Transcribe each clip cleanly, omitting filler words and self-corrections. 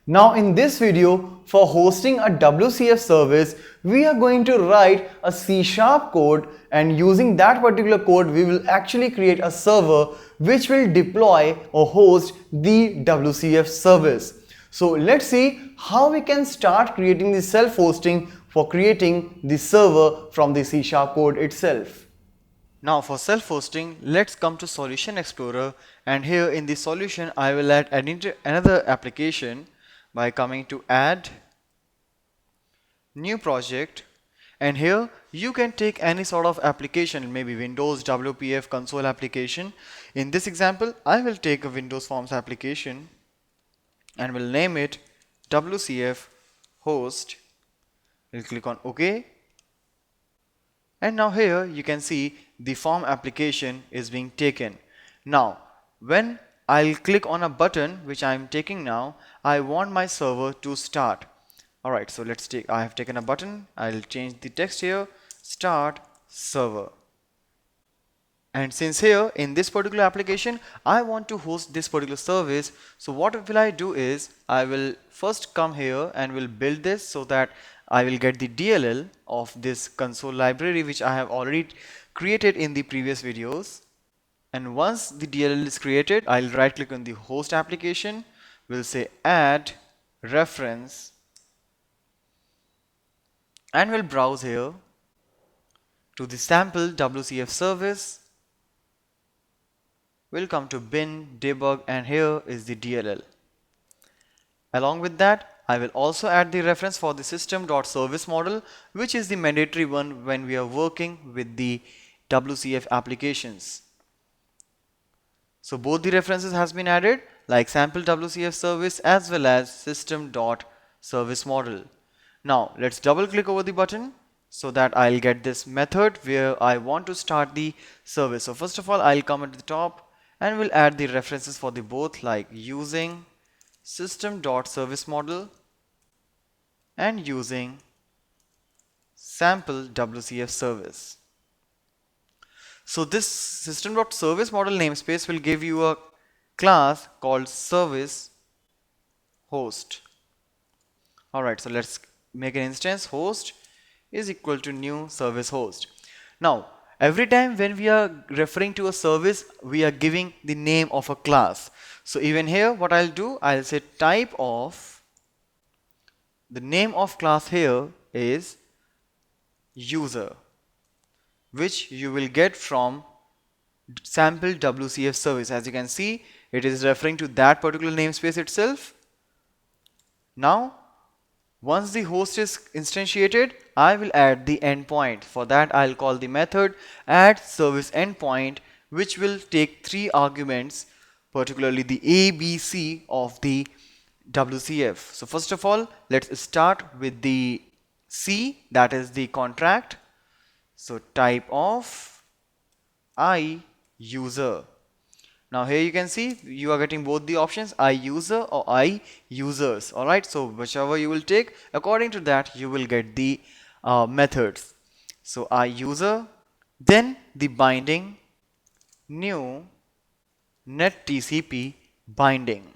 Now in this video, for hosting a WCF service, we are going to write a C# code, and using that particular code we will actually create a server which will deploy or host the WCF service. So let's see how we can start creating the self-hosting for creating the server from the C# code itself. Now for self-hosting, let's come to Solution Explorer, and here in the solution I will add another application by coming to Add, New Project, and here you can take any sort of application, maybe Windows, WPF, console application. In this example, I will take a Windows Forms application and will name it WCF host. We'll click on OK. And now here you can see the form application is being taken. Now when I'll click on a button which I'm taking now, I want my server to start. Alright, so I have taken a button. I'll change the text here, start server. And since here in this particular application I want to host this particular service, so what will I do is I will first come here and will build this so that I will get the DLL of this console library which I have already created in the previous videos. And once the DLL is created, I'll right click on the host application, we'll say add reference, and we'll browse here to the sample WCF service. We'll come to bin, debug, and here is the DLL. Along with that, I will also add the reference for the system.service model, which is the mandatory one when we are working with the WCF applications. So both the references has been added, like sample WCF service as well as system.service model. Now let's double click over the button so that I'll get this method where I want to start the service. So first of all, I'll come at the top and we'll add the references for the both, like using system.service model and using sample WCF service. So this system.service model namespace will give you a class called service host. Alright, so let's make an instance. Host is equal to new service host. Now every time when we are referring to a service, we are giving the name of a class. So even here what I'll do, I'll say type of, the name of class here is user, which you will get from sample WCF service. As you can see, it is referring to that particular namespace itself. Now once the host is instantiated, I will add the endpoint. For that I'll call the method add service endpoint, which will take 3 arguments, particularly the A, B, C of the WCF. So first of all, let's start with the C, that is the contract. So type of I user. Now here you can see you are getting both the options, I user or I users. Alright, so whichever you will take, according to that you will get the methods. So I user, then the binding new net TCP binding.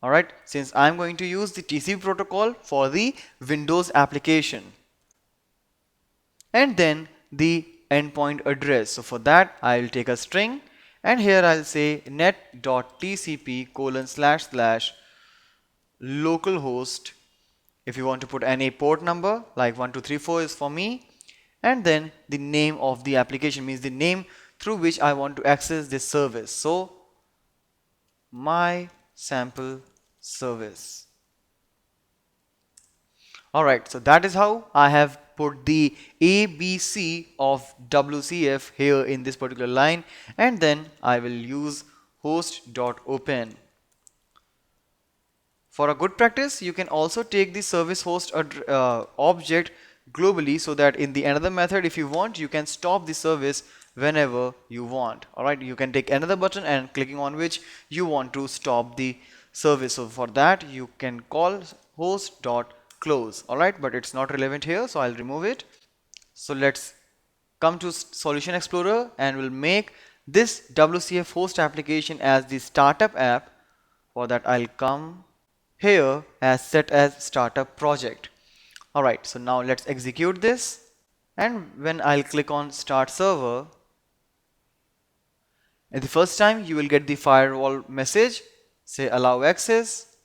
Alright, since I'm going to use the TCP protocol for the Windows application. And then the endpoint address. So for that I will take a string, and here I'll say net.tcp://localhost. If you want to put any port number like 1234 is for me, and then the name of the application, means the name through which I want to access this service. So my sample service. Alright, so that is how I have put the ABC of WCF here in this particular line, and then I will use host.open. For a good practice, you can also take the service host object globally, so that in the another method, if you want, you can stop the service whenever you want. Alright, you can take another button and clicking on which you want to stop the service. So for that you can call host.close. Alright, but it's not relevant here, so I'll remove it. So let's come to Solution Explorer and we'll make this WCF host application as the startup app. For that I'll come here as set as startup project. Alright, so now let's execute this. And when I'll click on start server, at the first time you will get the firewall message, say allow access,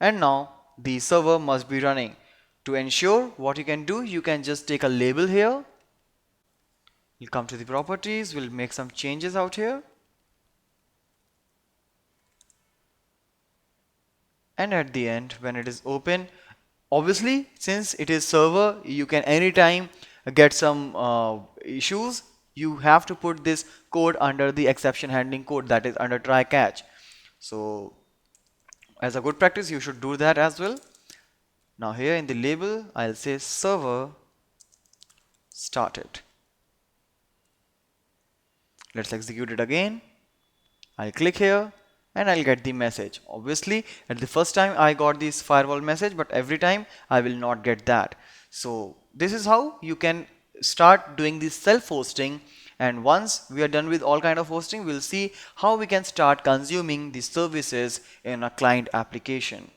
and now the server must be running. To ensure, what you can do, you can just take a label here. We'll come to the properties, we'll make some changes out here. And at the end, when it is open, obviously since it is server, you can anytime get some issues. You have to put this code under the exception handling code, that is under try catch. So as a good practice, you should do that as well. Now here in the label, I'll say server started. Let's execute it again. I'll click here and I'll get the message. Obviously, at the first time I got this firewall message, but every time I will not get that. So this is how you can start doing this self-hosting. And once we are done with all kind of hosting, we'll see how we can start consuming these services in a client application.